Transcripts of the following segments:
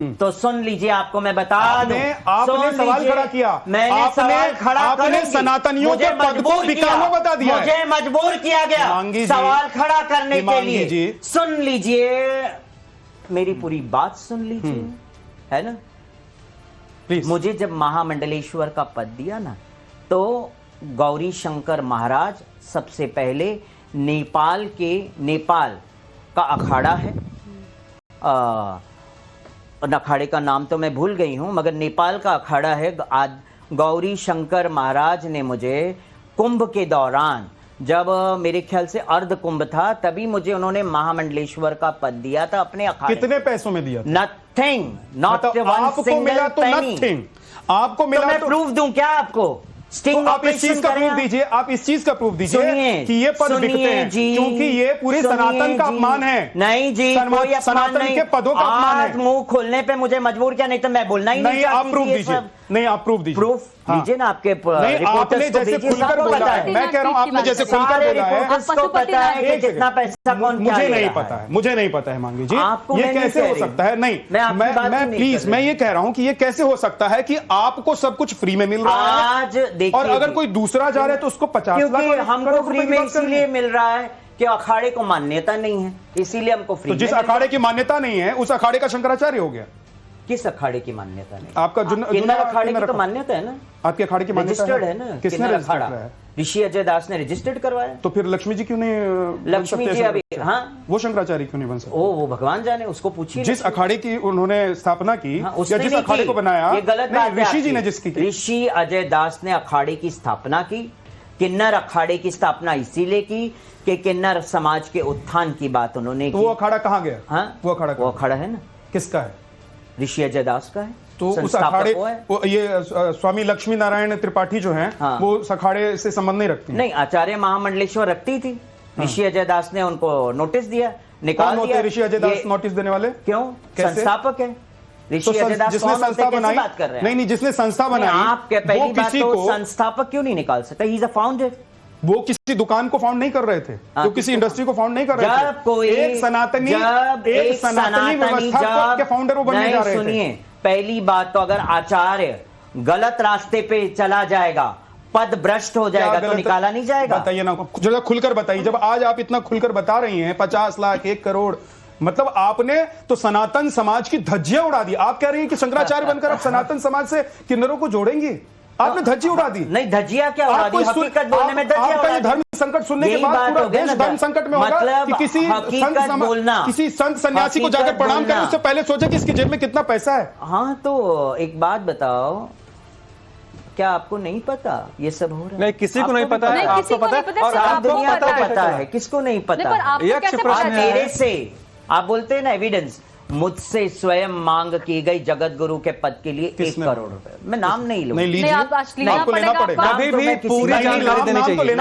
तो सुन लीजिए, आपको मैं बता दूं। आपने सवाल खड़ा किया, मैंने सवाल खड़ा आपने सनातनियों के पद को बिकाऊ बता दिया, मुझे मजबूर किया गया सवाल खड़ा करने के लिए। सुन लीजिए, मेरी पूरी बात सुन लीजिए, है ना। मुझे जब महामंडलेश्वर का पद दिया ना, तो गौरी शंकर महाराज सबसे पहले नेपाल का अखाड़ा है, अखाड़े का नाम तो मैं भूल गई हूं, मगर नेपाल का अखाड़ा है। आज गौरी शंकर महाराज ने मुझे कुंभ के दौरान, जब मेरे ख्याल से अर्ध कुंभ था, तभी मुझे उन्होंने महामंडलेश्वर का पद दिया था अपने अखाड़े। कितने पैसों में दिया? Nothing, not one single penny. आपको मिला तो मैं प्रूफ दूं क्या आपको? तो आप इस चीज का प्रूफ दीजिए, आप इस चीज का प्रूफ दीजिए कि ये पद बिकते हैं, क्योंकि ये पूरी सनातन का अपमान है। नहीं जी, कोई अपमान नहीं, के पदों का अपमान है। मुंह खोलने पे मुझे मजबूर किया, नहीं तो मैं बोलना ही नहीं। आप प्रूफ दीजिए, नहीं आप प्रूफ दीजिए, प्रूफ दीजिए ना। आपके आपने जैसे खुलकर बोला है, मैं कह रहा हूं आपने जैसे खुलकर बोला है, आपको पता है कि कितना पैसा कौन, मुझे नहीं पता है, मुझे नहीं पता है मांगी जी, ये कैसे हो सकता है? नहीं, मैं प्लीज मैं ये कह रहा हूं कि ये कैसे हो सकता है कि आपको सब कुछ फ्री में मिल रहा है आज, देखिए, और अगर कोई दूसरा जा रहा है तो उसको 50 लाख हमको फ्री में इसलिए मिल रहा है कि अखाड़े को मान्यता नहीं है, इसीलिए हमको फ्री। तो जिस अखाड़े की मान्यता नहीं है उस अखाड़े का शंकराचार्य हो गया। किस अखाड़े की मान्यता नहीं? आपका किन्नर अखाड़े की तो मान्यता है ना, आपके अखाड़े की मान्यता रजिस्टर्ड है ना। किसने रजिस्टर्ड कराया? ऋषि अजय दास ने रजिस्टर्ड करवाया। तो फिर लक्ष्मी जी क्यों नहीं? लक्ष्मी जी अभी, हाँ, वो शंकराचार्य क्यों नहीं बन सकते? वो भगवान जाने, उसको पूछिए। जिस अखाड़े की उन्होंने स्थापना की, या जिस अखाड़े को बनाया, ये गलत बात है। ऋषि जी ने जिसकी, ऋषि अजय दास ने अखाड़े की स्थापना की। किन्नर अखाड़े की स्थापना इसीलिए की कि किन्नर समाज के उत्थान की बात उन्होंने की। वो अखाड़ा कहाँ गया? हाँ, वो अखाड़ा है ना। किसका है? ऋषि अजय दास का है। तो उस अखाड़े, ये स्वामी लक्ष्मी नारायण त्रिपाठी जो हैं, हाँ, वो उस अखाड़े से संबंध नहीं रखती? नहीं, आचार्य महामंडलेश्वर रखती थी। ऋषि अजय दास ने उनको नोटिस दिया, निकाल दिया। ऋषि अजय दास नोटिस देने वाले क्यों? संस्थापक है ऋषि अजय दास। जिसने संस्था बनाई, बात कर रहे हैं? नहीं, जिसने संस्था बनाई, आप पहली बात तो संस्थापक क्यों नहीं निकाल सकता? He is a founder. वो किसी दुकान को फाउंड नहीं कर रहे थे, जो किसी इंडस्ट्री को फाउंड नहीं कर रहे थे। एक सनातनी व्यवस्था के फाउंडर वो बनने जा रहे थे। सुनिए, पहली बात तो अगर आचार्य गलत रास्ते पे चला जाएगा, पद भ्रष्ट हो जाएगा, तो निकाला नहीं जाएगा। बताइए ना, जरा खुलकर बताइए। जब आज आप इतना खुलकर बता रही हैं 50 लाख 1 करोड़, मतलब आपने तो सनातन समाज की धज्जियां उड़ा दी। आप कह रही हैं कि शंकराचार्य बनकर आप सनातन समाज से किन्नरों को जोड़ेंगे। आपने धज्जी उड़ा दी। नहीं, धज्जियां क्या उड़ा दी? हकीकत बोलने में धज्जियां उड़ा दी। धर्म संकट सुनने के बाद पूरा देश धर्म संकट में होगा। मतलब कि किसी संत सन्यासी को जाकर प्रणाम करें, उससे पहले सोचे कि इसकी जेब में कितना पैसा है। हाँ, तो एक बात बताओ, क्या आपको नहीं पता ये सब हो रहा है? नहीं, किसी को नहीं पता है। आपको पता है और आप दुनिया को पता है, किसको नहीं पता? मेरे से आप बोलते हैं ना एविडेंस, मुझसे स्वयं मांग की गई जगत गुरु के पद के लिए 1 करोड़ रुपए। मैं नाम नहीं लूंगा। नहीं, आपको लेना पड़ेगा। अभी भी पूरी जानकारी देनी चाहिए।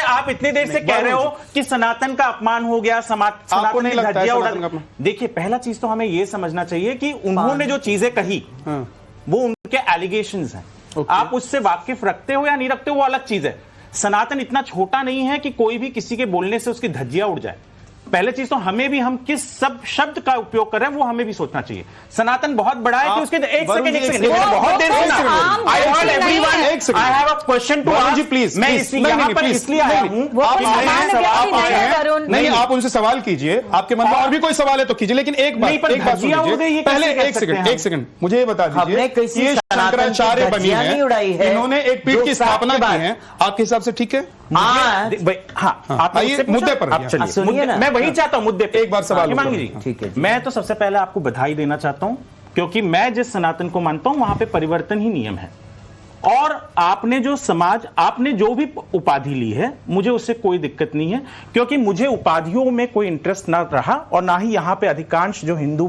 आप इतनी देर से कह रहे हो कि सनातन का अपमान हो गया, आपको नहीं लगता है सनातन का अपमान? देखिए, पहला चीज तो हमें यह समझना चाहिए कि उन्होंने जो चीजें कही वो उनके एलिगेशंस हैं। आप उससे वाकिफ रखते हो या नहीं रखते हो, वो अलग चीज है। सनातन इतना छोटा नहीं है कि कोई भी किसी के बोलने से उसकी धज्जियां उड़ जाए। पहले चीज तो हमें भी, हम किस सब शब्द का उपयोग कर रहे हैं वो हमें भी सोचना चाहिए। सनातन बहुत बड़ा है कि उसके एक सेकंड बहुत देर से I want everyone, I have a question to ask ji please. मैं यहां पर इसलिए आया हूं, नहीं, आप उनसे सवाल कीजिए, आपके मन में और भी कोई सवाल है तो कीजिए, लेकिन एक बात सुनिए पहले। एक सेकंड मुझे ये बता दीजिए, ये शंकराचार्य बनी है, इन्होंने एक पीठ की स्थापना की है, आपके हिसाब से ठीक है? हाँ, आइए मुद्दे पर आप चलिए। मैं वही चाहता हूं मुद्दे पे एक बार सवाल मांगी जी। ठीक है, मैं तो सबसे पहले आपको बधाई देना चाहता हूं, क्योंकि मैं जिस सनातन को मानता हूं वहां पे परिवर्तन ही नियम है। और आपने जो समाज, आपने जो भी उपाधि ली है, मुझे उससे कोई दिक्कत नहीं है, क्योंकि मुझे उपाधियों में कोई इंटरेस्ट ना रहा और ना ही यहां पे अधिकांश जो हिंदू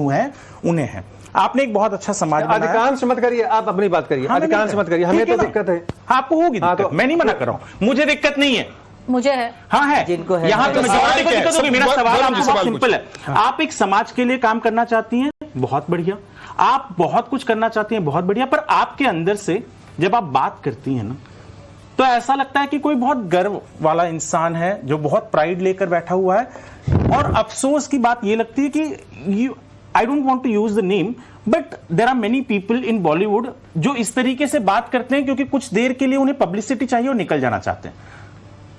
हैं उन्हें है। आपने एक बहुत अच्छा समाज बनाया। अधिकांश मत करिए, आप अपनी बात करिए। अधिकांश मत करिए, हमें तो दिक्कत है। आपको होगी दिक्कत, मैं नहीं मना कर रहा हूं, मुझे दिक्कत नहीं है। मुझे है। हाँ है, जिनको है। यहाँ पे मेजॉरिटी को दिक्कत होगी। मेरा सवाल आपको बहुत सिंपल है। आप एक समाज के लिए काम करना चाहती हैं, बहुत बढ़िया। आप बहुत कुछ करना चाहती हैं, बहुत बढ़िया। पर आपके अंदर से जब आप बात करती हैं ना, तो ऐसा लगता है कि कोई बहुत गर्व वाला इंसान है जो बहुत प्राइड लेकर बैठा हुआ है, और अफसोस की बात ये लगती है कि I don't want to use the name, but there are many people in Bollywood जो इस तरीके से बात करते हैं क्योंकि कुछ देर के लिए उन्हें पब्लिसिटी चाहिए और निकल जाना चाहते हैं,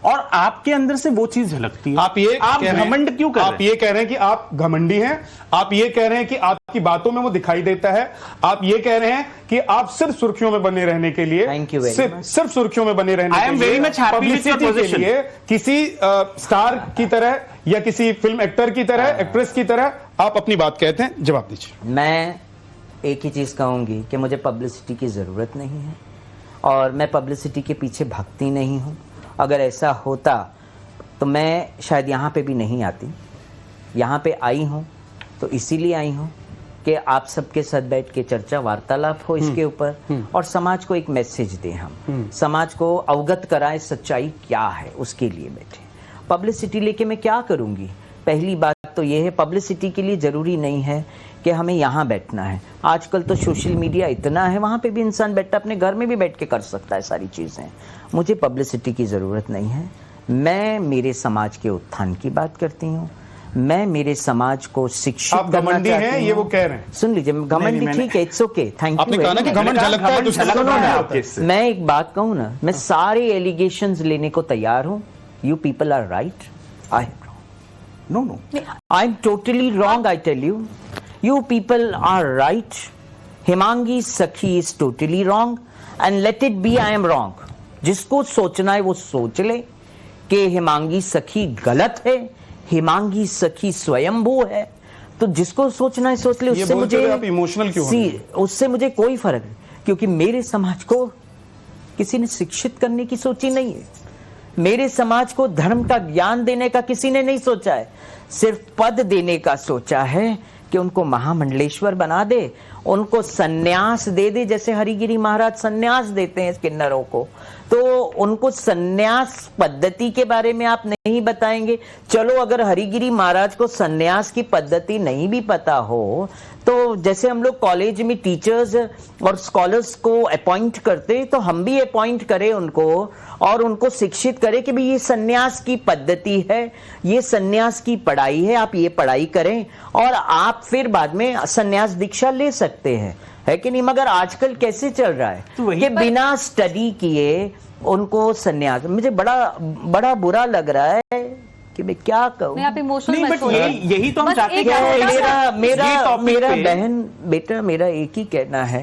और आपके अंदर से वो चीज झलकती है। आप घमंड क्यों कर रहे हैं? आप ये कह रहे हैं कि आप घमंडी हैं, आप ये कह रहे हैं कि आपकी बातों में वो दिखाई देता है, आप ये कह रहे हैं कि आप सिर्फ सुर्खियों में बने रहने के लिए, सिर्फ सुर्खियों में बने रहने के लिए, पब्लिसिटी के लिए, किसी स्टार की तरह या किसी फिल्म एक्टर की तरह, एक्ट्रेस की तरह आप अपनी बात कहते हैं। जवाब दीजिए। मैं एक ही चीज कहूंगी कि मुझे पब्लिसिटी की जरूरत नहीं है और मैं पब्लिसिटी के पीछे भागती नहीं हूं। अगर ऐसा होता तो मैं शायद यहाँ पे भी नहीं आती। यहाँ पे आई हूँ तो इसीलिए आई हूँ कि आप सबके साथ बैठ के चर्चा वार्तालाप हो इसके ऊपर और समाज को एक मैसेज दें, हम समाज को अवगत कराएं सच्चाई क्या है, उसके लिए बैठे। पब्लिसिटी लेके मैं क्या करूँगी? पहली बात तो ये है, पब्लिसिटी के लिए ज़रूरी नहीं है कि हमें यहाँ बैठना है। आजकल तो सोशल मीडिया इतना है, वहाँ पे भी इंसान बैठा अपने घर में भी बैठ के कर सकता है सारी चीज़ें। मुझे पब्लिसिटी की ज़रूरत नहीं है। मैं मेरे समाज के उत्थान की बात करती हूँ, मैं मेरे समाज को शिक्षित करना चाहती हूँ। ये वो कह रहे हैं। सुन लीजिए, घमंड ठीक है, इट्स ओके, थैंक यू। आपने कहा ना कि घमंड झलकता है, सुनो ना, मैं एक बात कहूँ ना, मैं सारे एलिगेशंस लेने को तैयार हूँ। You people are right, I am No, no. I'm totally wrong, I tell you. You people are right. Himangi Sakhi is totally wrong. And let it be, I am wrong. जिसको सोचना है वो सोच ले कि हिमांगी सखी गलत है, हिमांगी सखी स्वयंभू है। तो जिसको सोचना है सोच ले। उससे मुझे आप इमोशनल क्यों हो? उससे मुझे कोई फर्क नहीं, क्योंकि मेरे समाज को किसी ने शिक्षित करने की सोची नहीं है। मेरे समाज को धर्म का ज्ञान देने का किसी ने नहीं सोचा है, सिर्फ पद देने का सोचा है कि उनको महामंडलेश्वर बना दे, उनको सन्यास दे दे, जैसे हरिगिरी महाराज सन्यास देते हैं किन्नरों को। तो उनको सन्यास पद्धति के बारे में आप नहीं बताएंगे। चलो, अगर हरिगिरी महाराज को सन्यास की पद्धति नहीं भी पता हो तो जैसे हम लोग कॉलेज में टीचर्स और स्कॉलर्स को अपॉइंट करते, तो हम भी अपॉइंट करें उनको और उनको शिक्षित करें कि भाई ये सन्यास की पद्धति है, ये सन्यास की पढ़ाई है, आप ये पढ़ाई करें और आप फिर बाद में सन्यास दीक्षा ले सकते हैं, है कि नहीं? मगर आजकल कैसे चल रहा है कि बिना स्टडी किए उनको सन्यास। मुझे बड़ा बुरा लग रहा है कि मैं क्या कहूँ। यही तो हम चाहते हैं। मेरा बहन बेटा, मेरा एक ही कहना है,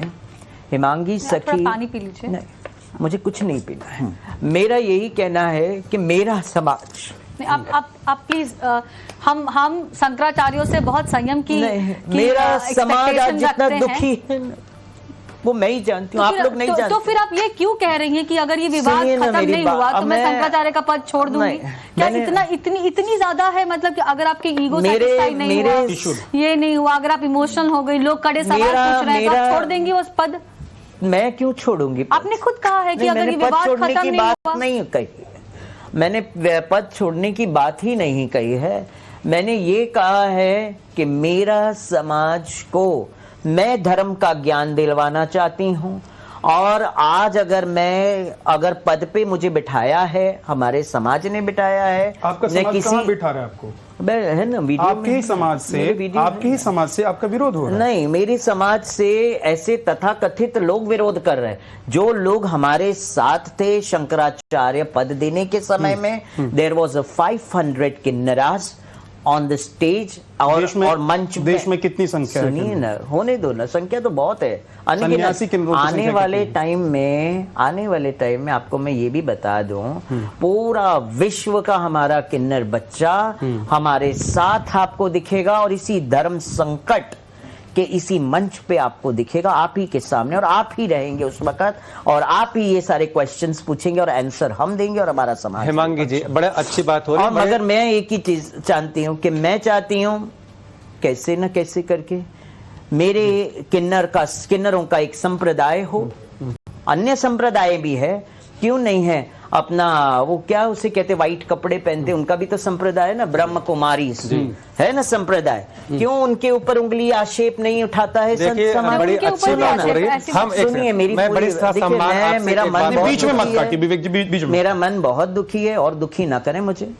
हिमांगी सखी, पानी पी लीजिए। नहीं, मुझे कुछ नहीं पीना है। मेरा यही कहना है कि मेरा समाज, आप प्लीज, हम शंकराचार्यों से बहुत संयम की मेरा समाज आज जितना दुखी है वो मैं ही जानती हूँ, आप लोग नहीं जानते। तो फिर आप ये क्यों कह रही हैं कि अगर ये विवाद खत्म नहीं हुआ तो मैं शंकराचार्य का पद छोड़ दूंगी? क्या इतनी ज्यादा है? मतलब कि अगर आपकी ईगो सैटिस्फाई नहीं हुआ, ये नहीं हुआ, अगर आप इमोशनल हो गई, लोग कड़े सवाल पूछ रहे हैं, तो आप छोड़ देंगी उस पद? मैं क्यों छोड़ूंगी? आपने खुद कहा है कि अगर ये विवाद खत्म नहीं हुआ। नहीं कही, मैंने पद छोड़ने की बात ही नहीं कही है। मैंने ये कहा है कि मेरा समाज को मैं धर्म का ज्ञान दिलवाना चाहती हूँ और आज अगर पद पे मुझे बिठाया है, हमारे समाज ने बिठाया है। आपका समाज कहाँ बिठा रहा है आपको? है ना, वीडियो आपके ही समाज से आपका विरोध हो रहा है? नहीं, मेरे समाज से ऐसे तथाकथित लोग विरोध कर रहे हैं। जो लोग हमारे साथ थे शंकराचार्य पद देने के समय में, there was 500 kinnaras on the stage और मंच। देश में कितनी संख्या है? सुनिए ना, होने दो ना, संख्या तो बहुत है। आने वाले टाइम में आपको मैं ये भी बता दूं, पूरा विश्व का हमारा किन्नर बच्चा हमारे साथ आपको दिखेगा और इसी धर्म संकट के इसी मंच पे आपको दिखेगा, आप ही के सामने, और आप ही रहेंगे उस वक्त और आप ही ये सारे क्वेश्चंस पूछेंगे और आंसर हम देंगे और हमारा समाज। हिमांगी जी, बड़ा अच्छी बात हो रही है। मगर मैं एक ही चीज जानती हूँ कि मैं चाहती हूँ कैसे न कैसे करके मेरे किन्नरों का एक संप्रदाय हो। अन्य संप्रदाय भी है, क्यों नहीं है? अपना वो क्या उसे कहते, व्हाइट कपड़े पहनते, उनका भी तो संप्रदाय है ना, ब्रह्म कुमारी है ना संप्रदाय। क्यों उनके ऊपर उंगली आक्षेप नहीं उठाता है संत समाज? बड़ी अच्छी बात हो रही है। हम सुनिए, मेरा मन बहुत दुखी है और दुखी ना करें मुझे।